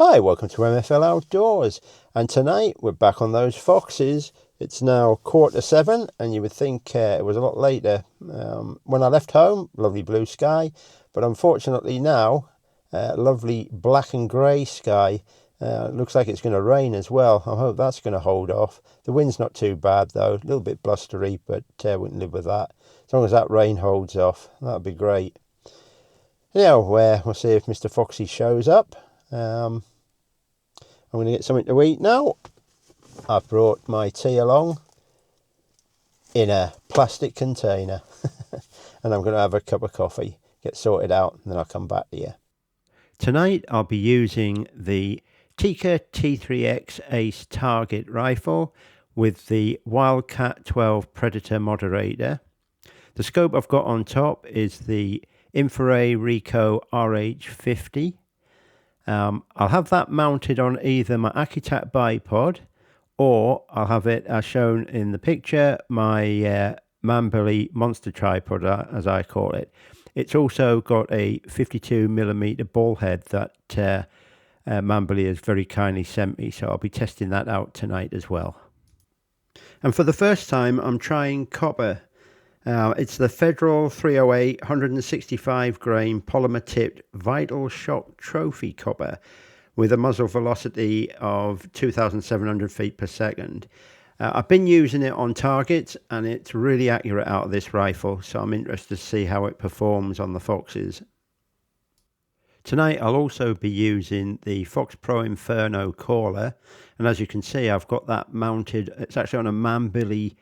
Hi, welcome to MFL Outdoors, and tonight we're back on those foxes. It's now 7:15 and you would think it was a lot later when I left home. Lovely blue sky, but unfortunately now lovely black and grey sky. Looks like it's going to rain as well. I hope that's going to hold off. The wind's not too bad though, a little bit blustery, but we can live with that. As long as that rain holds off, that'd be great. Now we'll see if Mr. Foxy shows up. I'm going to get something to eat now. I've brought my tea along in a plastic container and I'm going to have a cup of coffee, get sorted out, and then I'll come back to you. Tonight I'll be using the Tikka T3X Ace Target rifle with the Wildcat 12 Predator moderator. The scope I've got on top is the Infiray Rico RH50. I'll have that mounted on either my Akitac bipod, or I'll have it, as shown in the picture, my Manbily monster tripod, as I call it. It's also got a 52mm ball head that Manbily has very kindly sent me, so I'll be testing that out tonight as well. And for the first time, I'm trying copper. It's the Federal 308 165 grain polymer tipped Vital Shock Trophy copper with a muzzle velocity of 2,700 feet per second. I've been using it on targets and it's really accurate out of this rifle, so I'm interested to see how it performs on the foxes. Tonight I'll also be using the Foxpro Inferno caller, and as you can see I've got that mounted. It's actually on a Manbily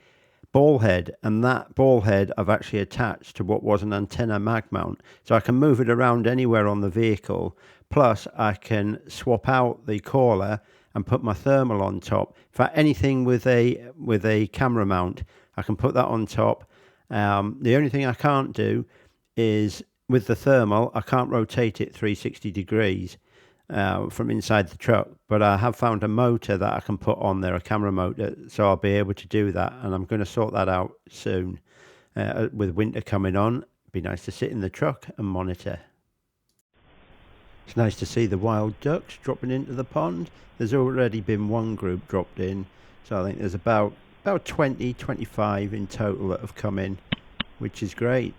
ball head, and that ball head I've actually attached to what was an antenna mag mount, so I can move it around anywhere on the vehicle. Plus I can swap out the caller and put my thermal on top. In fact, anything with a camera mount, I can put that on top. The only thing I can't do is with the thermal, I can't rotate it 360 degrees from inside the truck, but I have found a motor that I can put on there, a camera motor, so I'll be able to do that, and I'm going to sort that out soon. With winter coming on, it'd be nice to sit in the truck and monitor. It's nice to see the wild ducks dropping into the pond. There's already been one group dropped in, so I think there's about 20-25 in total that have come in, which is great.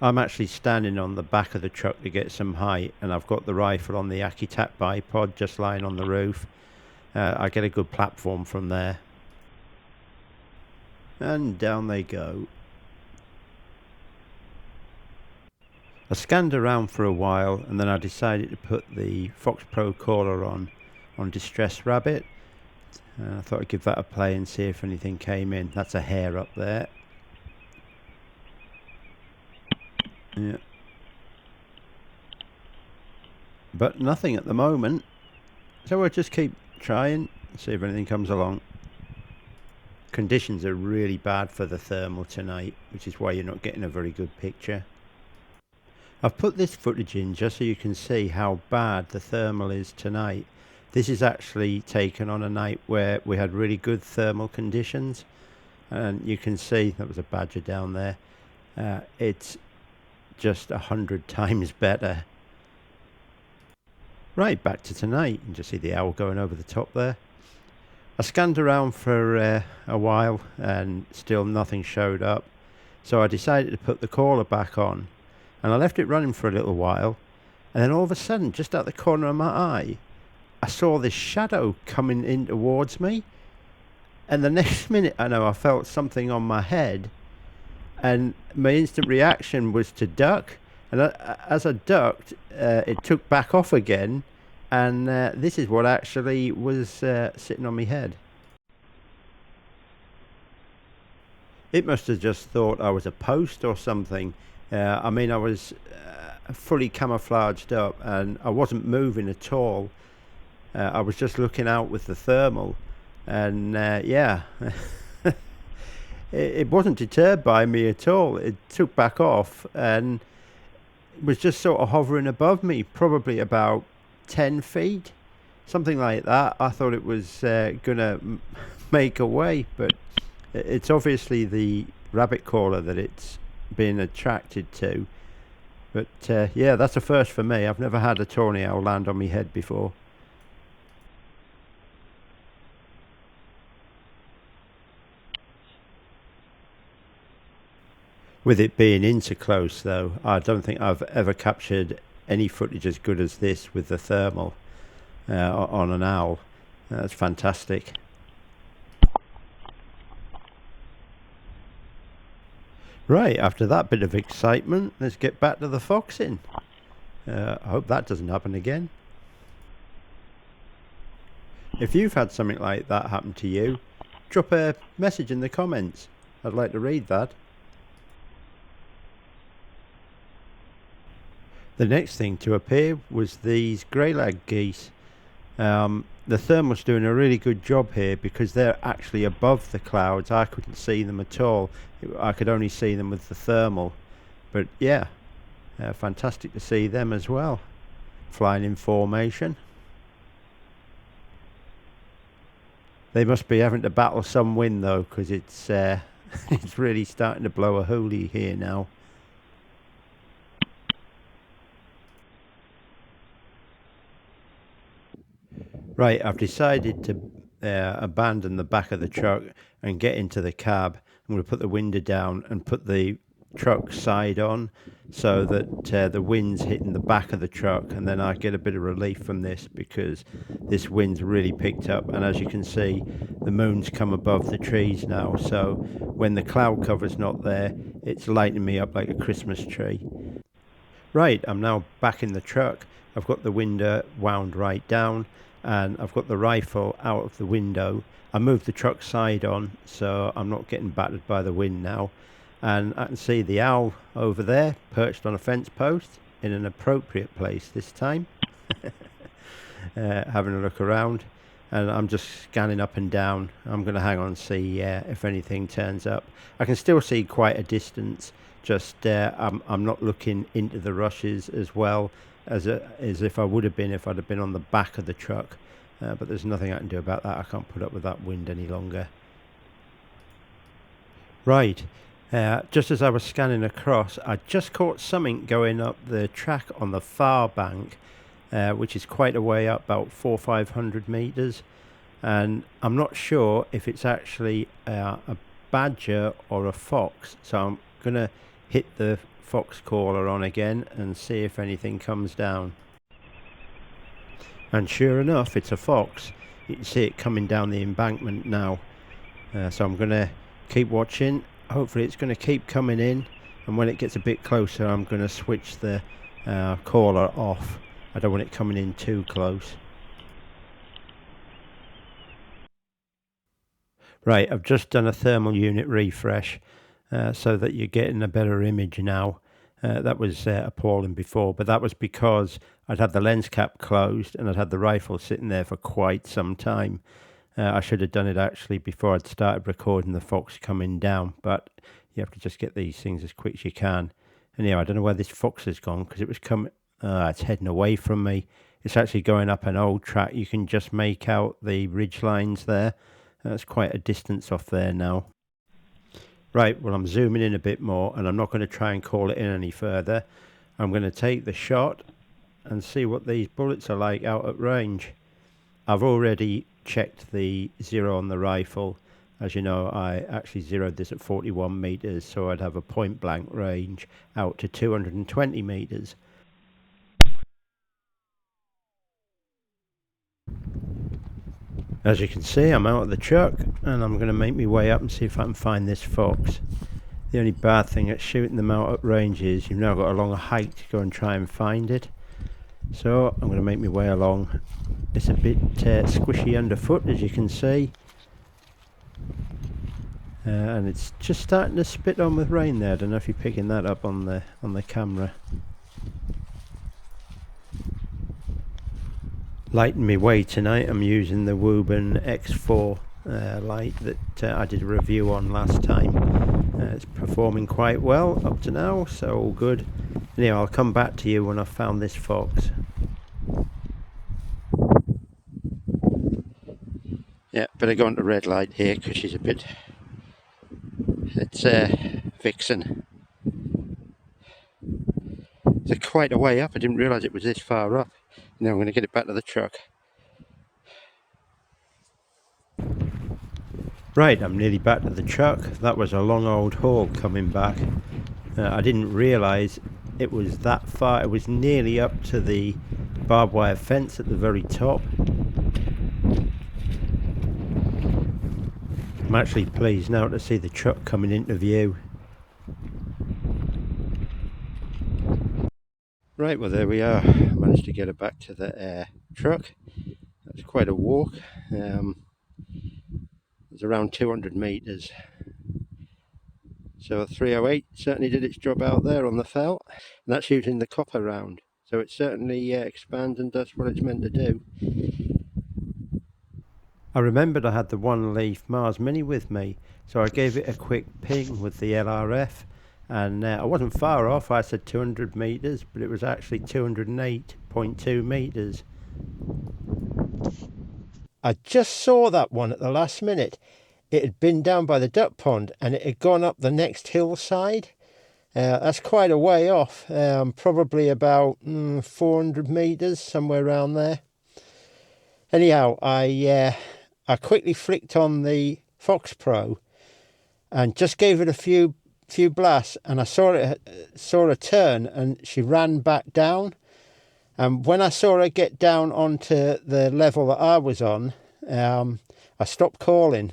I'm actually standing on the back of the truck to get some height, and I've got the rifle on the Akitac bipod just lying on the roof. I get a good platform from there. And down they go. I scanned around for a while and then I decided to put the Foxpro caller on Distress Rabbit. I thought I'd give that a play and see if anything came in. That's a hare up there. Yeah. But nothing at the moment, so we'll just keep trying, see if anything comes along. Conditions are really bad for the thermal tonight, which is why you're not getting a very good picture. I've put this footage in just so you can see how bad the thermal is tonight. This is actually taken on a night where we had really good thermal conditions, and you can see that was a badger down there. It's just 100 times better. Right, back to tonight. You can just see the owl going over the top there. I scanned around for a while and still nothing showed up, so I decided to put the caller back on, and I left it running for a little while, and then all of a sudden, just out the corner of my eye, I saw this shadow coming in towards me, and the next minute I know I felt something on my head, and my instant reaction was to duck, and as I ducked, it took back off again, and this is what actually was sitting on my head. It must have just thought I was a post or something. I mean, I was fully camouflaged up and I wasn't moving at all. I was just looking out with the thermal, and yeah. It wasn't deterred by me at all. It took back off and was just sort of hovering above me, probably about 10 feet, something like that. I thought it was gonna make away, but it's obviously the rabbit caller that it's been attracted to. But yeah, that's a first for me. I've never had a tawny owl land on my head before. With it being in so close though, I don't think I've ever captured any footage as good as this with the thermal on an owl. That's fantastic. Right, after that bit of excitement, let's get back to the foxing. I hope that doesn't happen again. If you've had something like that happen to you, drop a message in the comments. I'd like to read that. The next thing to appear was these Graylag geese. The thermal's doing a really good job here because they're actually above the clouds. I couldn't see them at all. I could only see them with the thermal. But yeah, fantastic to see them as well, flying in formation. They must be having to battle some wind though, because it's it's really starting to blow a hoolie here now. Right, I've decided to abandon the back of the truck and get into the cab. I'm going to put the window down and put the truck side on so that the wind's hitting the back of the truck, and then I get a bit of relief from this because this wind's really picked up, and as you can see the moon's come above the trees now, so when the cloud cover's not there it's lighting me up like a Christmas tree. Right, I'm now back in the truck. I've got the window wound right down and I've got the rifle out of the window. I moved the truck side on so I'm not getting battered by the wind now, and I can see the owl over there perched on a fence post in an appropriate place this time. Having a look around, and I'm just scanning up and down. I'm going to hang on and see if anything turns up. I can still see quite a distance, just I'm not looking into the rushes as well as if I would have been if I'd have been on the back of the truck, but there's nothing I can do about that. I can't put up with that wind any longer. Right, just as I was scanning across, I just caught something going up the track on the far bank, which is quite a way up, about 400-500 meters, and I'm not sure if it's actually a badger or a fox, so I'm gonna hit the fox caller on again and see if anything comes down. And sure enough, it's a fox. You can see it coming down the embankment now, so I'm gonna keep watching. Hopefully it's going to keep coming in, and when it gets a bit closer I'm going to switch the caller off. I don't want it coming in too close. Right, I've just done a thermal unit refresh so that you're getting a better image now. That was appalling before, but that was because I'd had the lens cap closed and I'd had the rifle sitting there for quite some time. I should have done it actually before I'd started recording the fox coming down, but you have to just get these things as quick as you can. Anyhow, I don't know where this fox has gone because it was coming. It's heading away from me. It's actually going up an old track. You can just make out the ridge lines there. That's quite a distance off there now. Right, well I'm zooming in a bit more and I'm not going to try and call it in any further. I'm going to take the shot and see what these bullets are like out at range. I've already checked the zero on the rifle. As you know, I actually zeroed this at 41 meters, so I'd have a point blank range out to 220 meters. As you can see, I'm out of the truck and I'm going to make my way up and see if I can find this fox. The only bad thing at shooting them out at range is you've now got a long hike to go and try and find it. So I'm going to make my way along. It's a bit squishy underfoot, as you can see, and it's just starting to spit on with rain there. I don't know if you're picking that up on the camera. Lighting my way tonight, I'm using the Woburn X4 light that I did a review on last time. It's performing quite well up to now, so all good. Anyway, I'll come back to you when I've found this fox. Yeah, better go on to red light here because she's a bit... It's Vixen. It's quite a way up. I didn't realise it was this far up. Now I'm going to get it back to the truck. Right, I'm nearly back to the truck. That was a long old haul coming back. I didn't realise it was that far. It was nearly up to the barbed wire fence at the very top. I'm actually pleased now to see the truck coming into view. Right, well there we are. I managed to get it back to the truck. That's quite a walk. It's around 200 metres. So a 308 certainly did its job out there on the felt, and that's using the copper round. So it certainly expands and does what it's meant to do. I remembered I had the one leaf Mars Mini with me, so I gave it a quick ping with the LRF, and I wasn't far off. I said 200 metres, but it was actually 208.2 metres. I just saw that one at the last minute. It had been down by the duck pond and it had gone up the next hillside. That's quite a way off, probably about 400 metres, somewhere around there. Anyhow, I quickly flicked on the Foxpro and just gave it a few blasts, and I saw her turn and she ran back down. And when I saw her get down onto the level that I was on, I stopped calling,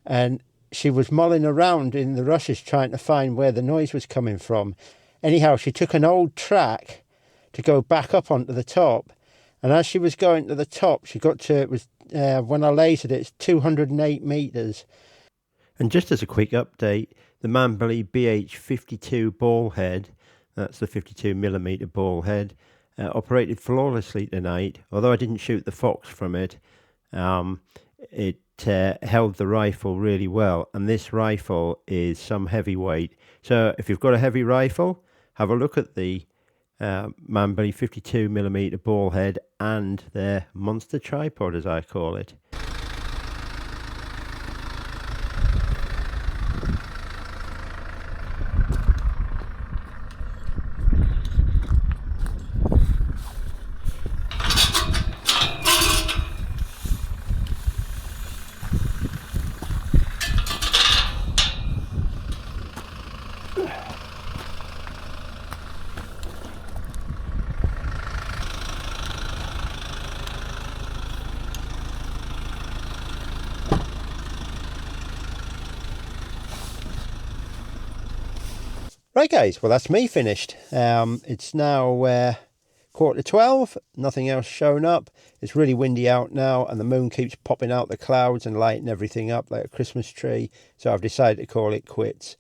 and she was mulling around in the rushes trying to find where the noise was coming from. Anyhow, she took an old track to go back up onto the top, and as she was going to the top, she got to, it was when I lasered it, it's 208 metres. And just as a quick update, the Manbily RH52 ball head, that's the 52mm ball head, operated flawlessly tonight. Although I didn't shoot the fox from it, it held the rifle really well, and this rifle is some heavyweight. So if you've got a heavy rifle, have a look at the Manbily 52mm ball head and their monster tripod, as I call it. Right guys, well that's me finished. It's now 11:45, nothing else shown up. It's really windy out now and the moon keeps popping out the clouds and lighting everything up like a Christmas tree. So I've decided to call it quits.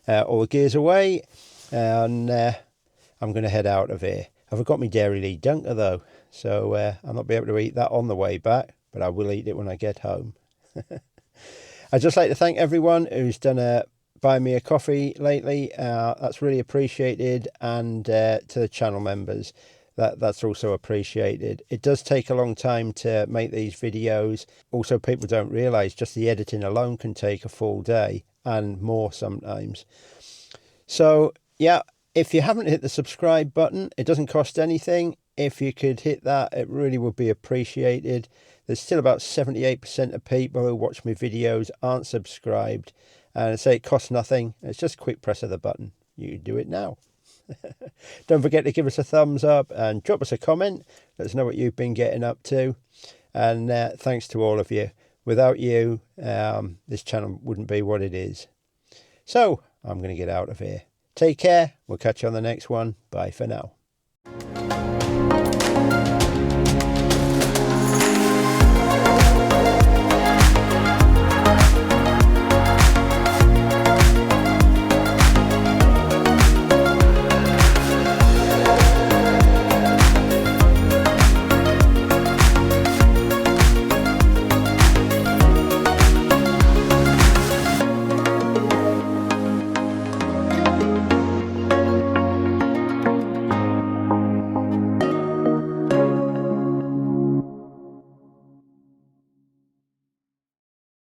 All the gear's away and I'm going to head out of here. I've got my Dairy Lee Dunker though, so I'll not be able to eat that on the way back, but I will eat it when I get home. I'd just like to thank everyone who's done buy me a coffee lately. That's really appreciated, and to the channel members, that's also appreciated. It does take a long time to make these videos. Also, people don't realize just the editing alone can take a full day and more sometimes. So yeah, if you haven't hit the subscribe button, it doesn't cost anything. If you could hit that, it really would be appreciated. There's still about 78% of people who watch my videos aren't subscribed. And I say it costs nothing. It's just a quick press of the button. You can do it now. Don't forget to give us a thumbs up and drop us a comment. Let us know what you've been getting up to. And thanks to all of you. Without you, this channel wouldn't be what it is. So I'm going to get out of here. Take care. We'll catch you on the next one. Bye for now.